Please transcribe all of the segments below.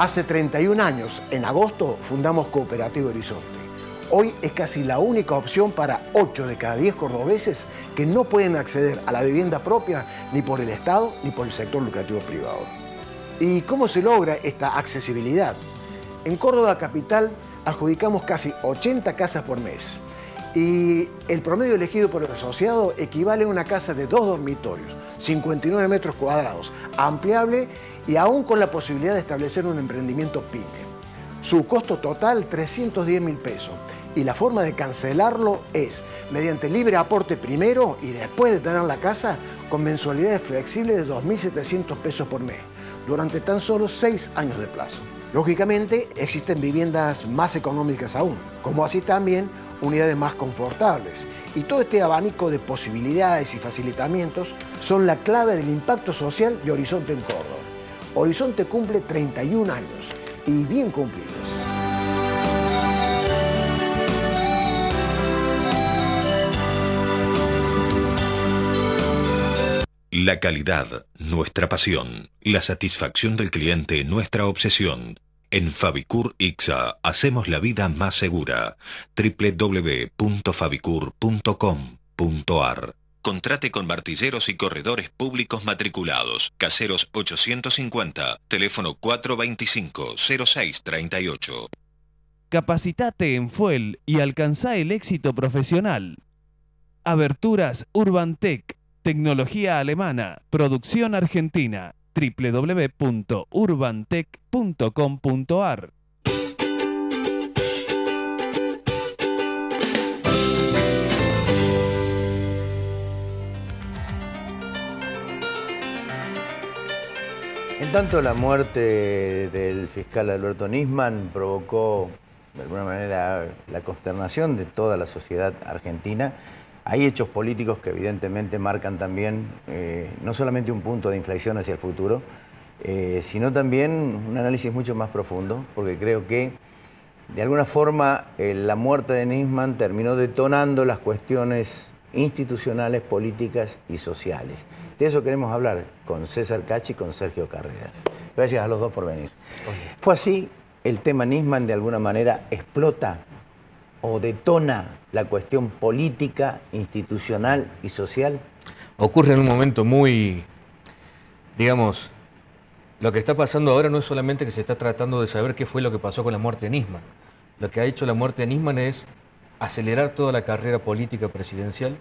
Hace 31 años, en agosto, fundamos Cooperativa Horizonte. Hoy es casi la única opción para 8 de cada 10 cordobeses que no pueden acceder a la vivienda propia ni por el Estado ni por el sector lucrativo privado. ¿Y cómo se logra esta accesibilidad? En Córdoba Capital adjudicamos casi 80 casas por mes y el promedio elegido por el asociado equivale a una casa de 2 dormitorios, 59 metros cuadrados, ampliable y aún con la posibilidad de establecer un emprendimiento pyme. Su costo total, 310.000 pesos. Y la forma de cancelarlo es mediante libre aporte primero y después de tener la casa con mensualidades flexibles de 2.700 pesos por mes, durante tan solo 6 años de plazo. Lógicamente, existen viviendas más económicas aún, como así también unidades más confortables. Y todo este abanico de posibilidades y facilitamientos son la clave del impacto social de Horizonte en Córdoba. Horizonte cumple 31 años y bien cumplidos. La calidad, nuestra pasión. La satisfacción del cliente, nuestra obsesión. En Fabicur Ixa hacemos la vida más segura. www.fabicur.com.ar. Contrate con martilleros y corredores públicos matriculados. Caseros 850, teléfono 425-0638. Capacitate en Fuel y alcanzá el éxito profesional. Aberturas Urbantec. Tecnología alemana, producción argentina, www.urbantec.com.ar. En tanto, la muerte del fiscal Alberto Nisman provocó, de alguna manera, la consternación de toda la sociedad argentina. Hay hechos políticos que evidentemente marcan también no solamente un punto de inflexión hacia el futuro, sino también un análisis mucho más profundo, porque creo que de alguna forma la muerte de Nisman terminó detonando las cuestiones institucionales, políticas y sociales. De eso queremos hablar con César Cachi y con Sergio Carreras. Gracias a los dos por venir. ¿Fue así? ¿El tema Nisman de alguna manera explota o detona la cuestión política, institucional y social? Ocurre en un momento muy, digamos, lo que está pasando ahora no es solamente que se está tratando de saber qué fue lo que pasó con la muerte de Nisman. Lo que ha hecho la muerte de Nisman es acelerar toda la carrera política presidencial.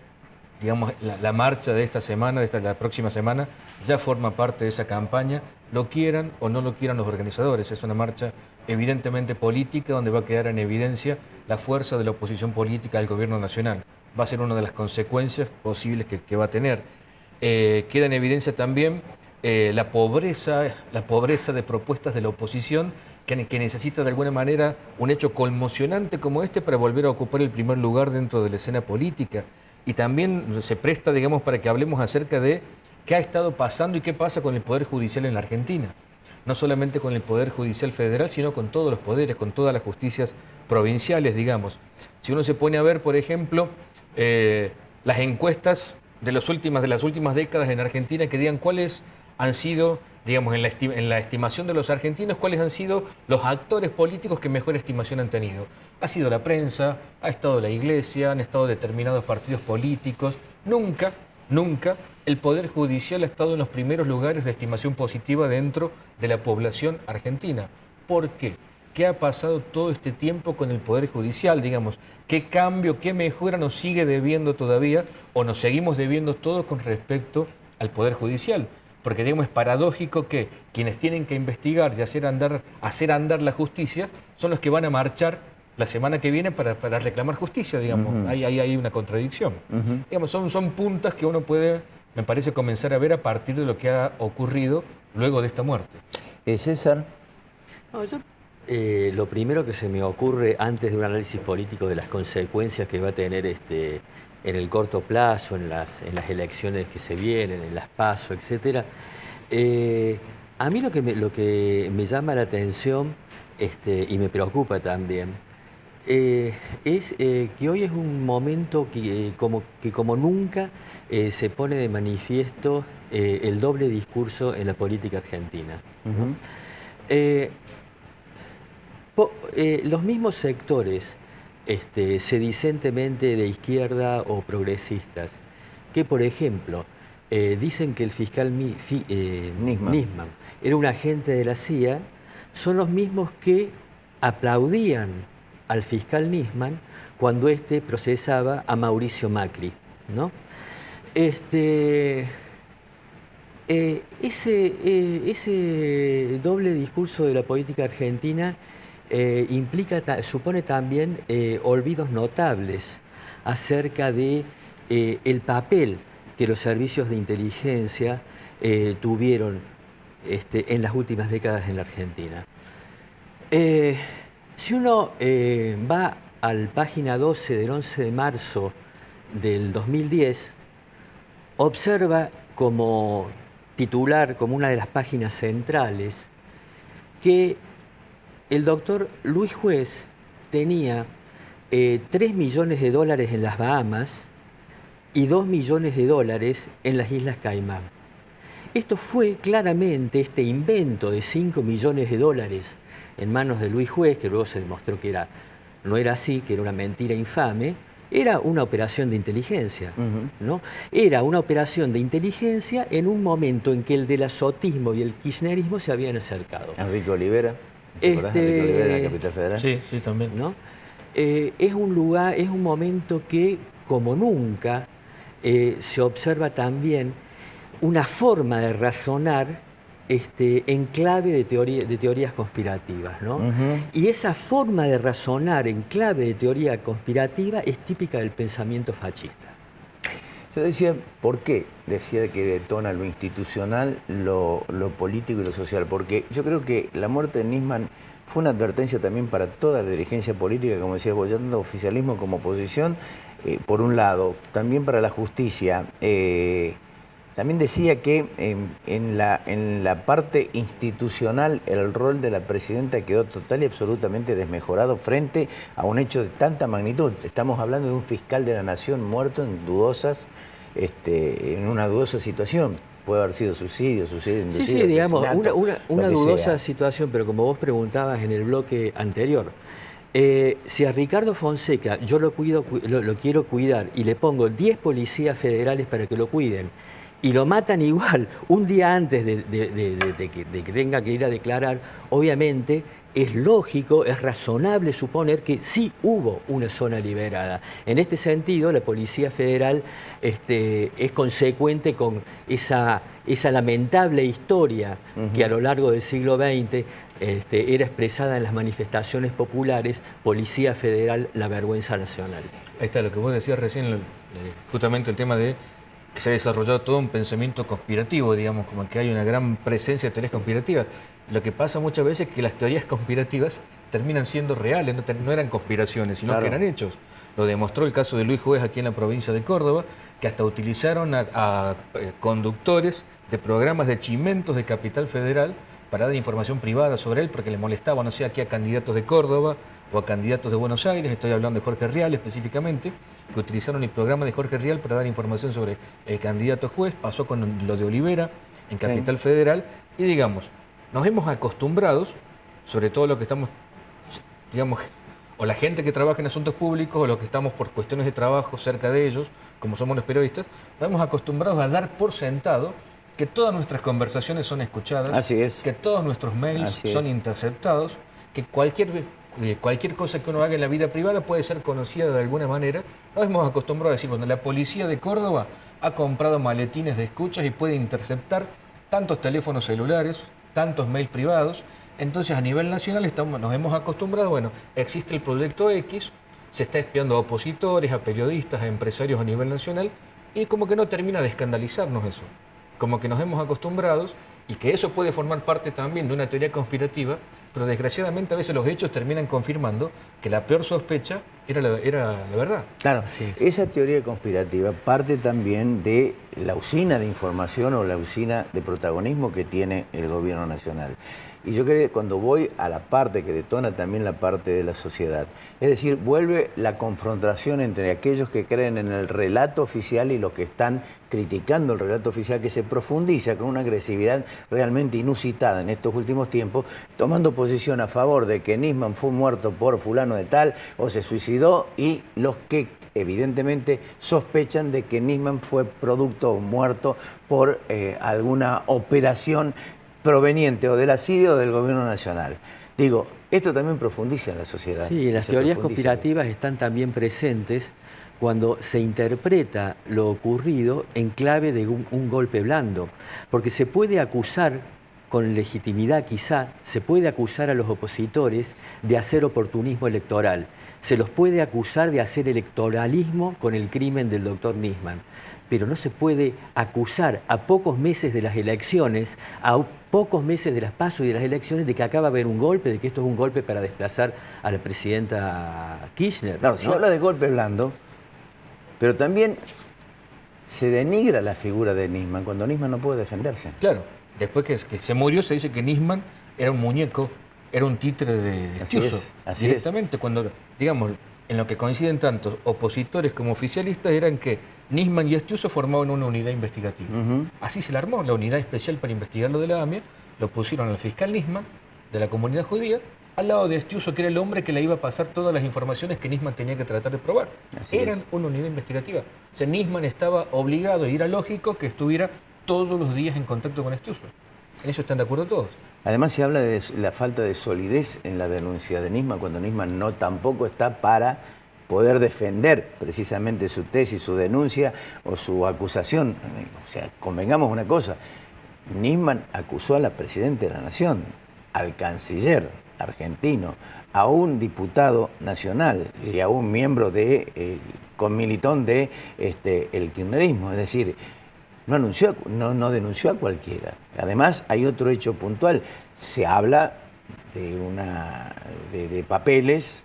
Digamos, la marcha de esta semana, la próxima semana, ya forma parte de esa campaña, lo quieran o no lo quieran los organizadores. Es una marcha evidentemente política, donde va a quedar en evidencia la fuerza de la oposición política al gobierno nacional. Va a ser una de las consecuencias posibles que va a tener. Queda en evidencia también la pobreza de propuestas de la oposición que necesita de alguna manera un hecho conmocionante como este para volver a ocupar el primer lugar dentro de la escena política. Y también se presta, digamos, para que hablemos acerca de qué ha estado pasando y qué pasa con el Poder Judicial en la Argentina. No solamente con el Poder Judicial Federal, sino con todos los poderes, con todas las justicias provinciales, digamos. Si uno se pone a ver, por ejemplo, las encuestas de las últimas décadas en Argentina que digan cuáles han sido, digamos, en la estimación de los argentinos, cuáles han sido los actores políticos que mejor estimación han tenido. Ha sido la prensa, ha estado la iglesia, han estado determinados partidos políticos. Nunca el Poder Judicial ha estado en los primeros lugares de estimación positiva dentro de la población argentina. ¿Por qué? ¿Qué ha pasado todo este tiempo con el Poder Judicial, digamos? ¿Qué cambio, qué mejora nos sigue debiendo todavía o nos seguimos debiendo todo con respecto al Poder Judicial? Porque, digamos, es paradójico que quienes tienen que investigar y hacer andar la justicia son los que van a marchar la semana que viene para reclamar justicia, digamos. Hay una contradicción. Digamos, son puntas que uno puede, me parece, comenzar a ver a partir de lo que ha ocurrido luego de esta muerte. César. No, lo primero que se me ocurre antes de un análisis político de las consecuencias que va a tener en el corto plazo, en las elecciones que se vienen, en las PASO, etc. A mí lo que me llama la atención y me preocupa también es que hoy es un momento que como nunca se pone de manifiesto el doble discurso en la política argentina, ¿no? Los mismos sectores sedicentemente de izquierda o progresistas, que por ejemplo dicen que el fiscal Nisman era un agente de la CIA, son los mismos que aplaudían al fiscal Nisman cuando éste procesaba a Mauricio Macri, ¿no? Ese doble discurso de la política argentina supone también olvidos notables acerca de el papel que los servicios de inteligencia tuvieron en las últimas décadas en la Argentina. Si uno va a la página 12 del 11 de marzo del 2010, observa como titular, como una de las páginas centrales, que el doctor Luis Juez tenía 3 millones de dólares en las Bahamas y 2 millones de dólares en las Islas Caimán. Esto fue claramente este invento de 5 millones de dólares en manos de Luis Juez, que luego se demostró que no era así, que era una mentira infame. Era una operación de inteligencia, ¿no? Era una operación de inteligencia en un momento en que el delazotismo y el kirchnerismo se habían acercado. Enrique Olivera. Enrique Olivera en la Capital Federal. Sí, sí, también. ¿No? Es un momento que, como nunca, se observa también una forma de razonar en clave de teorías conspirativas, ¿no? Y esa forma de razonar en clave de teoría conspirativa es típica del pensamiento fascista. Yo decía, ¿por qué? Decía que detona lo institucional, lo político y lo social. Porque yo creo que la muerte de Nisman fue una advertencia también para toda la dirigencia política, como decía vos, ya tanto oficialismo como oposición, por un lado. También para la justicia. También decía que en la parte institucional el rol de la presidenta quedó total y absolutamente desmejorado frente a un hecho de tanta magnitud. Estamos hablando de un fiscal de la nación muerto en una dudosa situación. Puede haber sido suicidio inducido, Sí, digamos, una dudosa sea. Situación, pero como vos preguntabas en el bloque anterior, si a Ricardo Fonseca yo lo quiero cuidar y le pongo 10 policías federales para que lo cuiden, y lo matan igual un día antes de que tenga que ir a declarar, obviamente es lógico, es razonable suponer que sí hubo una zona liberada. En este sentido, la Policía Federal es consecuente con esa lamentable historia que a lo largo del siglo XX era expresada en las manifestaciones populares: Policía Federal, la vergüenza nacional. Ahí está lo que vos decías recién, justamente el tema de que se ha desarrollado todo un pensamiento conspirativo, digamos, como que hay una gran presencia de teorías conspirativas. Lo que pasa muchas veces es que las teorías conspirativas terminan siendo reales, no eran conspiraciones, sino que eran hechos. Lo demostró el caso de Luis Juez aquí en la provincia de Córdoba, que hasta utilizaron a conductores de programas de chimentos de Capital Federal para dar información privada sobre él, porque le molestaba, no sé, aquí a candidatos de Córdoba o a candidatos de Buenos Aires, estoy hablando de Jorge Rial específicamente, que utilizaron el programa de Jorge Rial para dar información sobre el candidato Juez. Pasó con lo de Olivera en Capital Federal, y digamos, nos hemos acostumbrado, sobre todo lo que estamos, digamos, o la gente que trabaja en asuntos públicos o los que estamos por cuestiones de trabajo cerca de ellos, como somos los periodistas, nos hemos acostumbrado a dar por sentado que todas nuestras conversaciones son escuchadas, Así es. que todos nuestros mails son interceptados, que cualquier cosa que uno haga en la vida privada puede ser conocida de alguna manera. Nos hemos acostumbrado a decir, bueno, la policía de Córdoba ha comprado maletines de escuchas y puede interceptar tantos teléfonos celulares, tantos mails privados. Entonces, a nivel nacional nos hemos acostumbrado, bueno, existe el proyecto X, se está espiando a opositores, a periodistas, a empresarios a nivel nacional, y como que no termina de escandalizarnos eso. Como que nos hemos acostumbrado, y que eso puede formar parte también de una teoría conspirativa, pero desgraciadamente a veces los hechos terminan confirmando que la peor sospecha era la verdad. Claro, Así es. esa teoría conspirativa parte también de la usina de información o la usina de protagonismo que tiene el gobierno nacional. Y yo creo que cuando voy a la parte que detona también la parte de la sociedad, es decir, vuelve la confrontación entre aquellos que creen en el relato oficial y los que están criticando el relato oficial, que se profundiza con una agresividad realmente inusitada en estos últimos tiempos, tomando posición a favor de que Nisman fue muerto por fulano de tal o se suicidó, y los que evidentemente sospechan de que Nisman fue producto o muerto por alguna operación proveniente o de la CIA o del gobierno nacional. Digo, esto también profundiza en la sociedad. Sí, las teorías conspirativas están también presentes cuando se interpreta lo ocurrido en clave de un golpe blando, porque se puede acusar, con legitimidad quizá, se puede acusar a los opositores de hacer oportunismo electoral, se los puede acusar de hacer electoralismo con el crimen del doctor Nisman, pero no se puede acusar a pocos meses de las elecciones, a pocos meses de las PASO y de las elecciones, de que acaba de haber un golpe, de que esto es un golpe para desplazar a la presidenta Kirchner. Claro, ¿no? se habla de golpe blando, pero también se denigra la figura de Nisman cuando Nisman no puede defenderse. Claro, después que se murió se dice que Nisman era un muñeco, era un títere de Así Estiuso. es, así Directamente, cuando, digamos, en lo que coinciden tanto opositores como oficialistas, eran que Nisman y Estiuso formaban una unidad investigativa. Así se la armó, la unidad especial para investigar lo de la AMIA, lo pusieron al fiscal Nisman, de la comunidad judía, al lado de Estiuso, que era el hombre que le iba a pasar todas las informaciones que Nisman tenía que tratar de probar. Así Eran es. una unidad investigativa. O sea, Nisman estaba obligado, y era lógico que estuviera todos los días en contacto con Estiuso. ¿En eso están de acuerdo todos? Además se habla de la falta de solidez en la denuncia de Nisman, cuando Nisman no tampoco está para poder defender precisamente su tesis, su denuncia o su acusación. O sea, convengamos una cosa, Nisman acusó a la Presidenta de la Nación, al canciller argentino, a un diputado nacional y a un miembro de, conmilitón de el kirchnerismo, es decir, no denunció a cualquiera. Además, hay otro hecho puntual. Se habla de papeles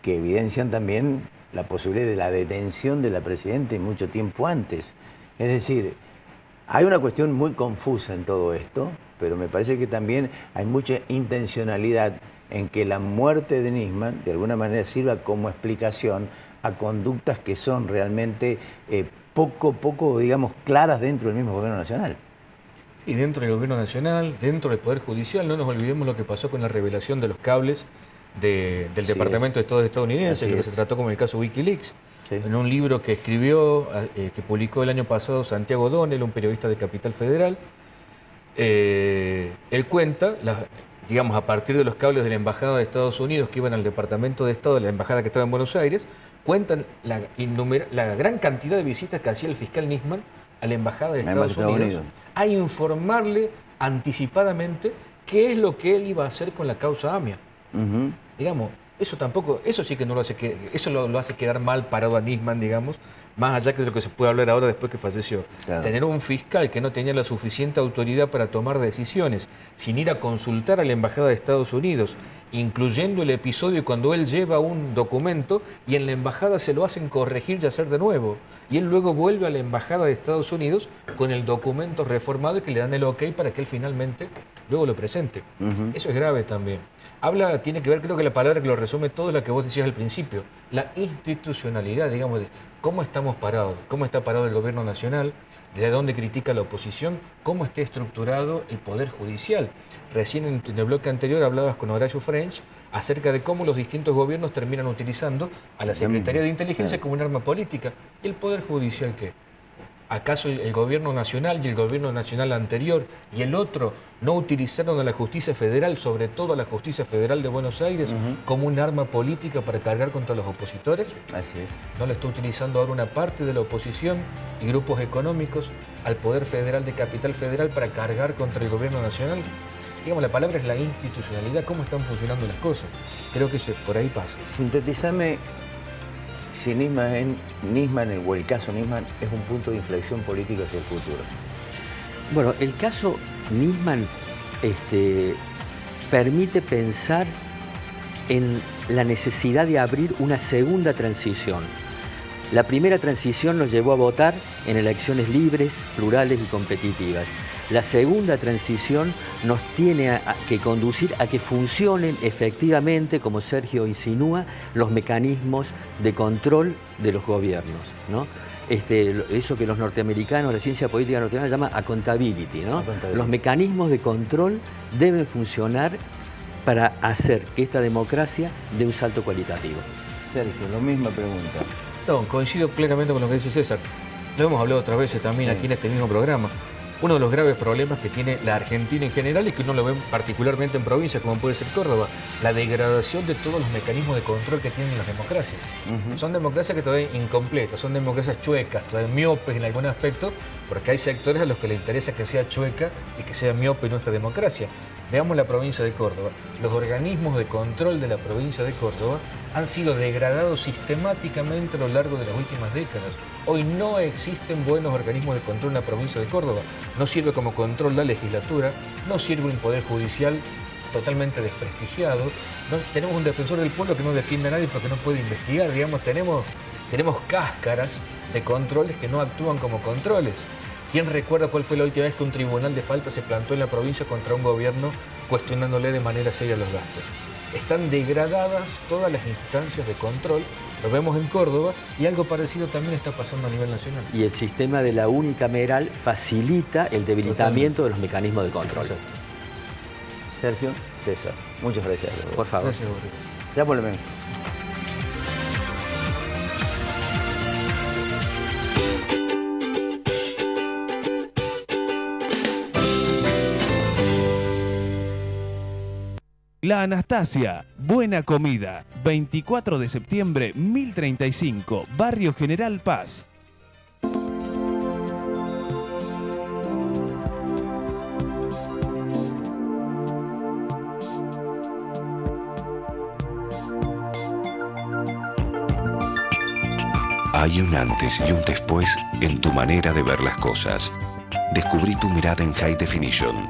que evidencian también la posibilidad de la detención de la Presidenta y mucho tiempo antes. Es decir, hay una cuestión muy confusa en todo esto, pero me parece que también hay mucha intencionalidad en que la muerte de Nisman de alguna manera sirva como explicación a conductas que son realmente poco, digamos, claras dentro del mismo gobierno nacional. Y dentro del gobierno nacional, dentro del Poder Judicial, no nos olvidemos lo que pasó con la revelación de los cables del Así Departamento de Estado estadounidense, Así que es. se trató como el caso Wikileaks. Sí. En un libro que escribió, que publicó el año pasado Santiago O'Donnell, un periodista de Capital Federal, él cuenta, digamos, a partir de los cables de la Embajada de Estados Unidos que iban al Departamento de Estado de la Embajada que estaba en Buenos Aires, cuentan la gran cantidad de visitas que hacía el fiscal Nisman a la Embajada de Estados Unidos a informarle anticipadamente qué es lo que él iba a hacer con la causa AMIA. Digamos, eso sí que no lo hace, eso lo hace quedar mal parado a Nisman, digamos, más allá que de lo que se puede hablar ahora después que falleció. Claro. Tener un fiscal que no tenía la suficiente autoridad para tomar decisiones, sin ir a consultar a la Embajada de Estados Unidos, incluyendo el episodio cuando él lleva un documento y en la Embajada se lo hacen corregir y hacer de nuevo. Y él luego vuelve a la Embajada de Estados Unidos con el documento reformado y que le dan el ok para que él finalmente luego lo presente. Eso es grave también. Tiene que ver, creo que la palabra que lo resume todo es la que vos decías al principio, la institucionalidad, digamos, de cómo estamos parados, cómo está parado el gobierno nacional, de dónde critica la oposición, cómo está estructurado el Poder Judicial. Recién en el bloque anterior hablabas con Horacio French acerca de cómo los distintos gobiernos terminan utilizando a la Secretaría de Inteligencia como un arma política. ¿Y el Poder Judicial qué? ¿Acaso el gobierno nacional y el gobierno nacional anterior y el otro no utilizaron a la justicia federal, sobre todo a la justicia federal de Buenos Aires, como un arma política para cargar contra los opositores? Así es. ¿No lo está utilizando ahora una parte de la oposición y grupos económicos al Poder Federal de Capital Federal para cargar contra el gobierno nacional? Digamos, la palabra es la institucionalidad, cómo están funcionando las cosas. Creo que por ahí pasa. Sintetizame si Nisman, o el caso Nisman, es un punto de inflexión política hacia el futuro. Bueno, el caso Nisman permite pensar en la necesidad de abrir una segunda transición. La primera transición nos llevó a votar en elecciones libres, plurales y competitivas. La segunda transición nos tiene que conducir a que funcionen efectivamente, como Sergio insinúa, los mecanismos de control de los gobiernos, ¿no? Eso que los norteamericanos, la ciencia política norteamericana llama accountability, ¿no? Los mecanismos de control deben funcionar para hacer que esta democracia dé un salto cualitativo. Sergio, la misma pregunta. No, coincido plenamente con lo que dice César. Lo hemos hablado otras veces también aquí en este mismo programa. Uno de los graves problemas que tiene la Argentina en general y que uno lo ve particularmente en provincias como puede ser Córdoba, la degradación de todos los mecanismos de control que tienen las democracias. Son democracias que todavía incompletas, son democracias chuecas, todavía miopes en algún aspecto, porque hay sectores a los que les interesa que sea chueca y que sea miope nuestra democracia. Veamos la provincia de Córdoba. Los organismos de control de la provincia de Córdoba han sido degradados sistemáticamente a lo largo de las últimas décadas. Hoy no existen buenos organismos de control en la provincia de Córdoba. No sirve como control la legislatura, no sirve un poder judicial totalmente desprestigiado. ¿No? Tenemos un defensor del pueblo que no defiende a nadie porque no puede investigar. Digamos, tenemos cáscaras de controles que no actúan como controles. ¿Quién recuerda cuál fue la última vez que un tribunal de falta se plantó en la provincia contra un gobierno cuestionándole de manera seria los gastos? Están degradadas todas las instancias de control, lo vemos en Córdoba, y algo parecido también está pasando a nivel nacional. Y el sistema de la unicameral facilita el debilitamiento de los mecanismos de control. Sergio, César, muchas gracias. Por favor. Gracias, Rodrigo. Ya volvemos. La Anastasia, buena comida, 24 de septiembre 1035, Barrio General Paz. Hay un antes y un después en tu manera de ver las cosas. Descubrí tu mirada en High Definition.